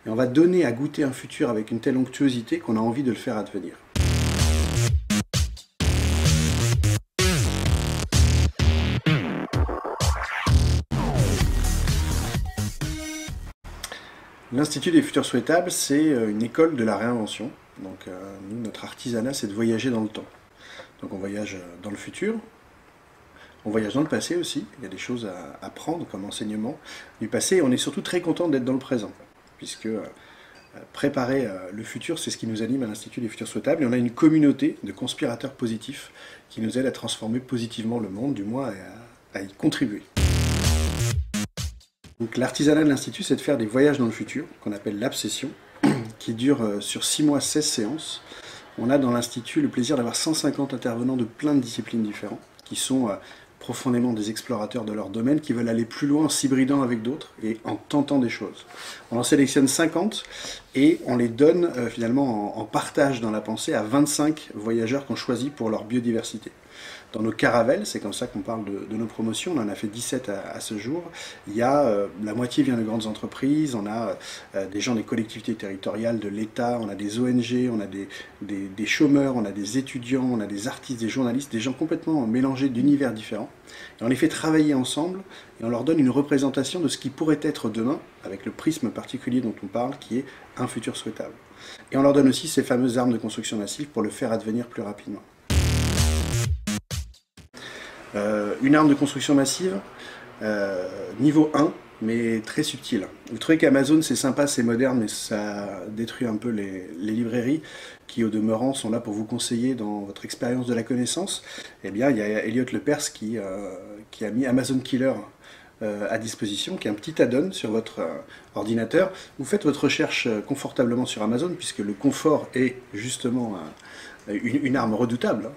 Et on va donner à goûter un futur avec une telle onctuosité qu'on a envie de le faire advenir. L'Institut des futurs souhaitables, c'est une école de la réinvention. Donc nous, notre artisanat, c'est de voyager dans le temps. Donc on voyage dans le futur, on voyage dans le passé aussi. Il y a des choses à apprendre comme enseignement du passé. Et on est surtout très content d'être dans le présent, puisque préparer le futur, c'est ce qui nous anime à l'Institut des futurs souhaitables. Et on a une communauté de conspirateurs positifs qui nous aident à transformer positivement le monde, du moins à y contribuer. Donc l'artisanat de l'Institut, c'est de faire des voyages dans le futur, qu'on appelle l'absession, qui dure sur 6 mois, 16 séances. On a dans l'Institut le plaisir d'avoir 150 intervenants de plein de disciplines différentes, qui sont profondément des explorateurs de leur domaine, qui veulent aller plus loin en s'hybridant avec d'autres et en tentant des choses. On en sélectionne 50 et on les donne finalement en partage dans la pensée à 25 voyageurs qu'on choisit pour leur biodiversité. Dans nos caravelles, c'est comme ça qu'on parle de nos promotions, on en a fait 17 à ce jour, il y a, la moitié vient de grandes entreprises, on a des gens des collectivités territoriales, de l'État, on a des ONG, on a des chômeurs, on a des étudiants, on a des artistes, des journalistes, des gens complètement mélangés d'univers différents. Et on les fait travailler ensemble et on leur donne une représentation de ce qui pourrait être demain, avec le prisme particulier dont on parle, qui est un futur souhaitable. Et on leur donne aussi ces fameuses armes de construction massive pour le faire advenir plus rapidement. Une arme de construction massive, niveau 1, mais très subtil. Vous trouvez qu'Amazon c'est sympa, c'est moderne, mais ça détruit un peu les librairies qui au demeurant sont là pour vous conseiller dans votre expérience de la connaissance. Eh bien il y a Elliot Lepers qui a mis Amazon Killer à disposition, qui est un petit add-on sur votre ordinateur. Vous faites votre recherche confortablement sur Amazon, puisque le confort est justement une arme redoutable.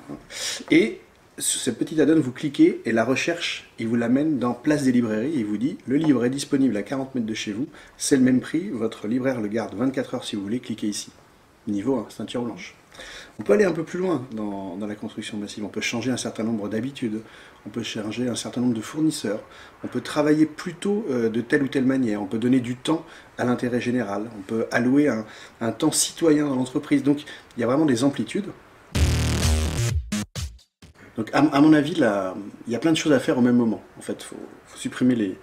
Et sur ce petit add-on, vous cliquez et la recherche, il vous l'amène dans Place des librairies. Il vous dit, le livre est disponible à 40 mètres de chez vous, c'est le même prix, votre libraire le garde 24 heures si vous voulez, cliquez ici. Niveau 1, ceinture blanche. On peut aller un peu plus loin dans la construction massive, on peut changer un certain nombre d'habitudes, on peut changer un certain nombre de fournisseurs, on peut travailler plutôt de telle ou telle manière, on peut donner du temps à l'intérêt général, on peut allouer un temps citoyen dans l'entreprise. Donc il y a vraiment des amplitudes. Donc à mon avis, il y a plein de choses à faire au même moment. En fait, il faut supprimer les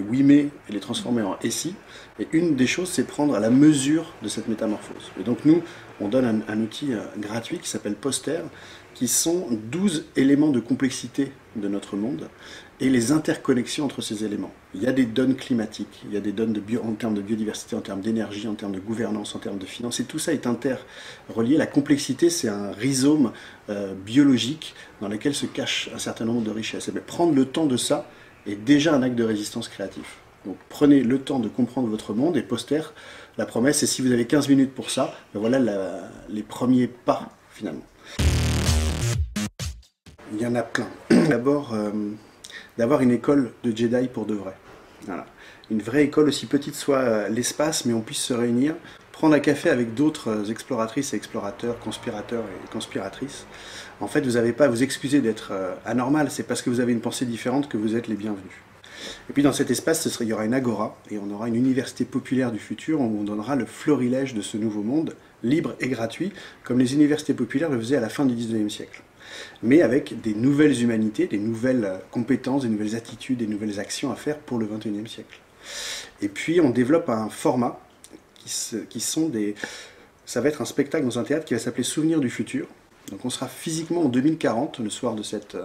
oui mais et les transformer en et si. Et une des choses, c'est prendre à la mesure de cette métamorphose. Et donc nous, on donne un outil gratuit qui s'appelle Poster, qui sont 12 éléments de complexité de notre monde et les interconnexions entre ces éléments. Il y a des donnes climatiques, il y a des donnes en termes de biodiversité, en termes d'énergie, en termes de gouvernance, en termes de finances, et tout ça est interrelié. La complexité, c'est un rhizome biologique dans lequel se cache un certain nombre de richesses. Et bien, prendre le temps de ça est déjà un acte de résistance créatif. Donc prenez le temps de comprendre votre monde et Poster, la promesse, et si vous avez 15 minutes pour ça, ben voilà les premiers pas finalement. Il y en a plein. D'abord, d'avoir une école de Jedi pour de vrai. Voilà. Une vraie école, aussi petite soit l'espace, mais on puisse se réunir, prendre un café avec d'autres exploratrices et explorateurs, conspirateurs et conspiratrices. En fait, vous n'avez pas à vous excuser d'être anormal, c'est parce que vous avez une pensée différente que vous êtes les bienvenus. Et puis dans cet espace, il y aura une agora, et on aura une université populaire du futur, où on donnera le florilège de ce nouveau monde, libre et gratuit, comme les universités populaires le faisaient à la fin du XIXe siècle. Mais avec des nouvelles humanités, des nouvelles compétences, des nouvelles attitudes, des nouvelles actions à faire pour le XXIe siècle. Et puis on développe un format qui sont des... Ça va être un spectacle dans un théâtre qui va s'appeler Souvenirs du futur. Donc on sera physiquement en 2040, le soir de cette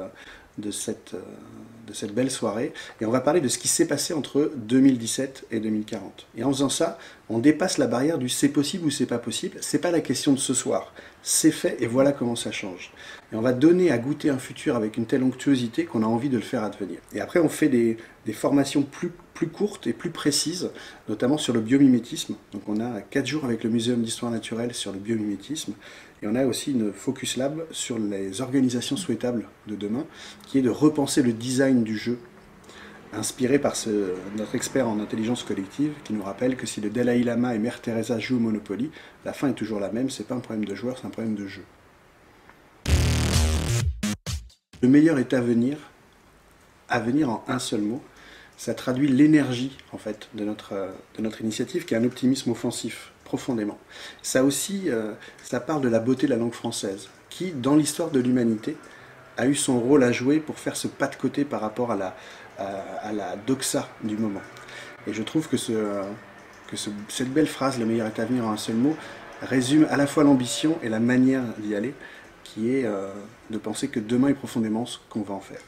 belle soirée, et on va parler de ce qui s'est passé entre 2017 et 2040. Et en faisant ça, on dépasse la barrière du c'est possible ou c'est pas possible. C'est pas la question de ce soir, c'est fait et voilà comment ça change. Et on va donner à goûter un futur avec une telle onctuosité qu'on a envie de le faire advenir. Et après on fait des formations plus courtes et plus précises, notamment sur le biomimétisme. Donc on a 4 jours avec le Muséum d'Histoire Naturelle sur le biomimétisme, et on a aussi une Focus Lab sur les organisations souhaitables de demain, qui est de repenser le design du jeu, inspiré par notre expert en intelligence collective, qui nous rappelle que si le Dalai Lama et Mère Teresa jouent au Monopoly, la fin est toujours la même, c'est pas un problème de joueur, c'est un problème de jeu. Le meilleur est à venir en un seul mot, ça traduit l'énergie en fait de notre initiative, qui est un optimisme offensif, profondément. Ça aussi, ça parle de la beauté de la langue française, qui, dans l'histoire de l'humanité, a eu son rôle à jouer pour faire ce pas de côté par rapport à la doxa du moment. Et je trouve que, cette belle phrase, le meilleur est à venir en un seul mot, résume à la fois l'ambition et la manière d'y aller, qui est de penser que demain est profondément ce qu'on va en faire.